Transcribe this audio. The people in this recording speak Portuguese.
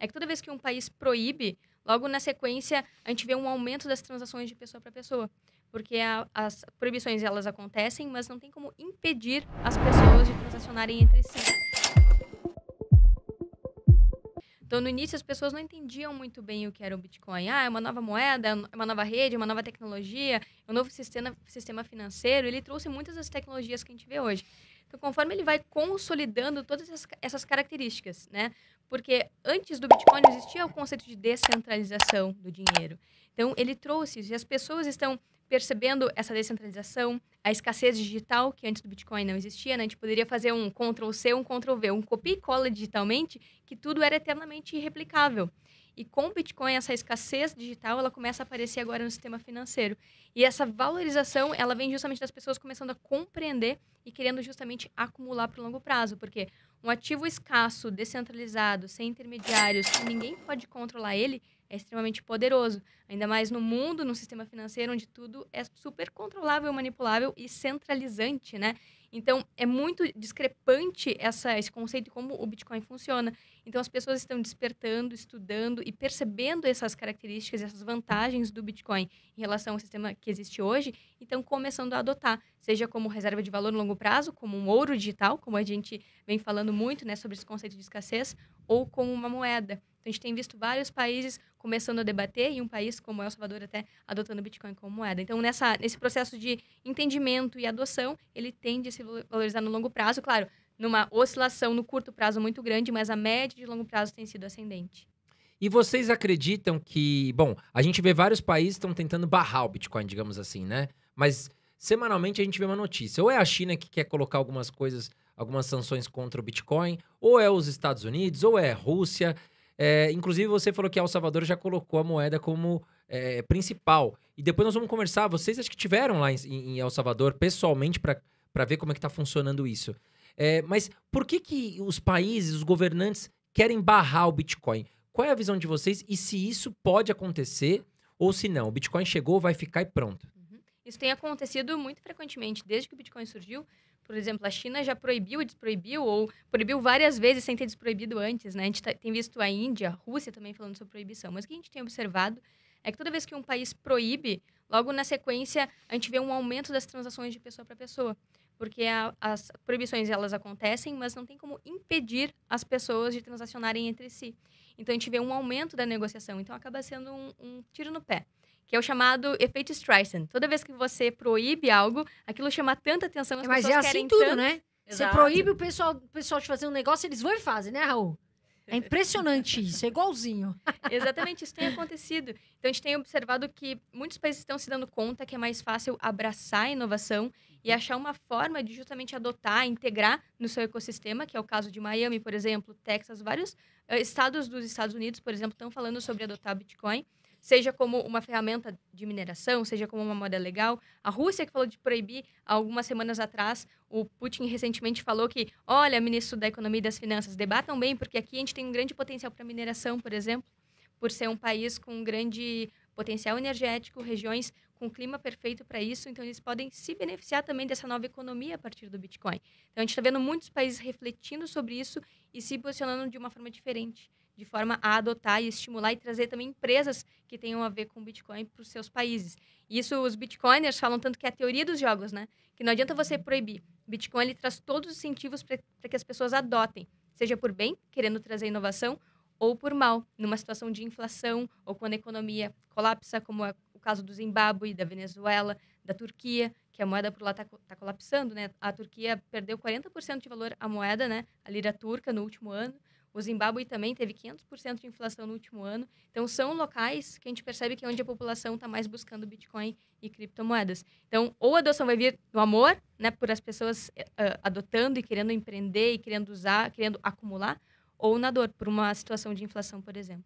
é que toda vez que um país proíbe, logo na sequência a gente vê um aumento das transações de pessoa para pessoa. Porque as proibições elas acontecem, mas não tem como impedir as pessoas de transacionarem entre si. Então, no início, as pessoas não entendiam muito bem o que era o Bitcoin. Ah, é uma nova moeda, é uma nova rede, é uma nova tecnologia, é um novo sistema financeiro. Ele trouxe muitas das tecnologias que a gente vê hoje. Então, conforme ele vai consolidando todas essas características, né? Porque antes do Bitcoin não existia o conceito de descentralização do dinheiro. Então, ele trouxe isso. E as pessoas estão percebendo essa descentralização, a escassez digital, que antes do Bitcoin não existia, né? A gente poderia fazer um Ctrl+C, um Ctrl+V, um copia e cola digitalmente, que tudo era eternamente replicável. E com o Bitcoin, essa escassez digital, ela começa a aparecer agora no sistema financeiro. E essa valorização, ela vem justamente das pessoas começando a compreender e querendo justamente acumular para o longo prazo. Porque um ativo escasso, descentralizado, sem intermediários, que ninguém pode controlar ele, é extremamente poderoso. Ainda mais no mundo, no sistema financeiro, onde tudo é super controlável, manipulável e centralizante, né? Então, é muito discrepante esse conceito de como o Bitcoin funciona. Então, as pessoas estão despertando, estudando e percebendo essas características, essas vantagens do Bitcoin em relação ao sistema que existe hoje e estão começando a adotar, seja como reserva de valor no longo prazo, como um ouro digital, como a gente vem falando muito, né, sobre esse conceito de escassez, ou como uma moeda. Então, a gente tem visto vários países começando a debater e um país como El Salvador até adotando o Bitcoin como moeda. Então, nesse processo de entendimento e adoção, ele tende a se valorizar no longo prazo, claro, numa oscilação no curto prazo muito grande, mas a média de longo prazo tem sido ascendente. E vocês acreditam que, bom, a gente vê vários países que estão tentando barrar o Bitcoin, digamos assim, né? Mas semanalmente a gente vê uma notícia. Ou é a China que quer colocar algumas coisas, algumas sanções contra o Bitcoin, ou é os Estados Unidos, ou é a Rússia. Inclusive, você falou que El Salvador já colocou a moeda como principal. E depois nós vamos conversar. Vocês acho que tiveram lá em El Salvador pessoalmente para ver como é que está funcionando isso. Mas por que os países, os governantes querem barrar o Bitcoin? Qual é a visão de vocês e se isso pode acontecer ou se não? O Bitcoin chegou, vai ficar e pronto. Isso tem acontecido muito frequentemente, desde que o Bitcoin surgiu. Por exemplo, a China já proibiu e desproibiu, ou proibiu várias vezes sem ter desproibido antes, né? A gente tem visto a Índia, a Rússia também falando sobre proibição. Mas o que a gente tem observado é que toda vez que um país proíbe, logo na sequência, a gente vê um aumento das transações de pessoa para pessoa. Porque as proibições, elas acontecem, mas não tem como impedir as pessoas de transacionarem entre si. Então, a gente vê um aumento da negociação. Então, acaba sendo um tiro no pé, que é o chamado efeito Streisand. Toda vez que você proíbe algo, aquilo chama tanta atenção, as Mas pessoas é assim querem tudo, tanto... né? Você Exato. proíbe o pessoal de fazer um negócio, eles vão e fazem, né, Raul? É impressionante isso, é igualzinho. Exatamente, isso tem acontecido. Então, a gente tem observado que muitos países estão se dando conta que é mais fácil abraçar a inovação e achar uma forma de justamente adotar, integrar no seu ecossistema, que é o caso de Miami, por exemplo, Texas, vários estados dos Estados Unidos, por exemplo, estão falando sobre adotar Bitcoin, seja como uma ferramenta de mineração, seja como uma moeda legal. A Rússia, que falou de proibir algumas semanas atrás, o Putin recentemente falou que, olha, ministro da Economia e das Finanças, debatam bem, porque aqui a gente tem um grande potencial para mineração, por exemplo, por ser um país com um grande potencial energético, regiões com clima perfeito para isso, então eles podem se beneficiar também dessa nova economia a partir do Bitcoin. Então, a gente está vendo muitos países refletindo sobre isso e se posicionando de uma forma diferente, de forma a adotar e estimular e trazer também empresas que tenham a ver com o Bitcoin para os seus países. E isso, os Bitcoiners falam tanto que é a teoria dos jogos, né? Que não adianta você proibir. O Bitcoin, ele traz todos os incentivos para que as pessoas adotem, seja por bem, querendo trazer inovação, ou por mal, numa situação de inflação, ou quando a economia colapsa, como é o caso do Zimbábue, da Venezuela, da Turquia, que a moeda por lá está colapsando, né? A Turquia perdeu 40% de valor a moeda, né? A lira turca no último ano. O Zimbábue também teve 500% de inflação no último ano. Então, são locais que a gente percebe que é onde a população está mais buscando Bitcoin e criptomoedas. Então, ou a adoção vai vir do amor, né? Por as pessoas adotando e querendo empreender e querendo usar, querendo acumular, ou na dor, por uma situação de inflação, por exemplo.